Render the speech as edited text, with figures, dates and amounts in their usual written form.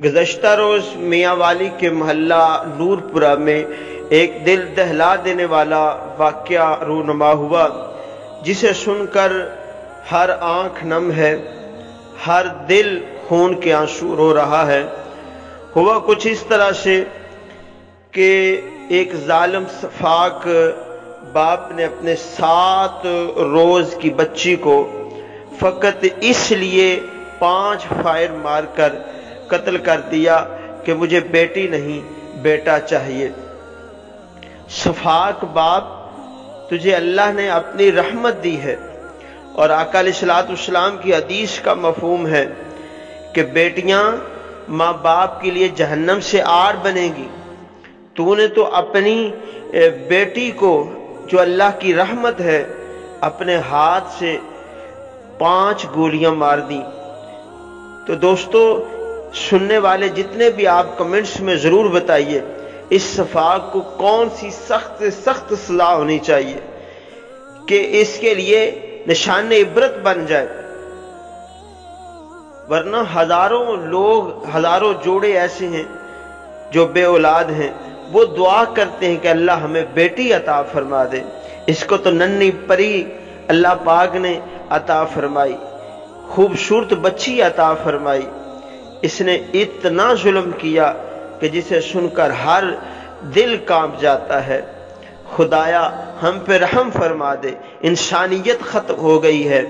گزشتہ روز میاں والی کے محلہ نور پورہ میں ایک دل دہلا دینے والا واقعہ رونما ہوا، جسے سن کر ہر آنکھ نم ہے، ہر دل خون کے آنسو رو رہا ہے۔ ہوا کچھ اس طرح سے کہ ایک ظالم سفاک باپ نے اپنے 7 روز کی بچی کو فقط اس لیے 5 فائر مار کر قتل کر دیا کہ مجھے بیٹی نہیں بیٹا چاہیے۔ سفاک باپ، تجھے اللہ نے اپنی رحمت دی ہے، اور آقا علیہ الصلوۃ والسلام کی حدیث کا مفہوم ہے کہ بیٹیاں ماں باپ کے لیے جہنم سے آڑ بنے گی۔ تو نے تو اپنی بیٹی کو جو اللہ کی رحمت ہے اپنے ہاتھ سے 5 گولیاں مار دیں۔ تو دوستو، سننے والے جتنے بھی آپ کمنٹس میں ضرور بتائیے اس سفاک کو کون سی سخت سے سخت سزا ہونی چاہیے کہ اس کے لیے نشان عبرت بن جائے، ورنہ ہزاروں لوگ، ہزاروں جوڑے ایسے ہیں جو بے اولاد ہیں، وہ دعا کرتے ہیں کہ اللہ ہمیں بیٹی عطا فرما دے۔ اس کو تو ننھی پری اللہ پاک نے عطا فرمائی، خوبصورت بچی عطا فرمائی۔ اس نے اتنا ظلم کیا کہ جسے سن کر ہر دل کانپ جاتا ہے۔ خدایا ہم پہ رحم فرما دے، انسانیت ختم ہو گئی ہے۔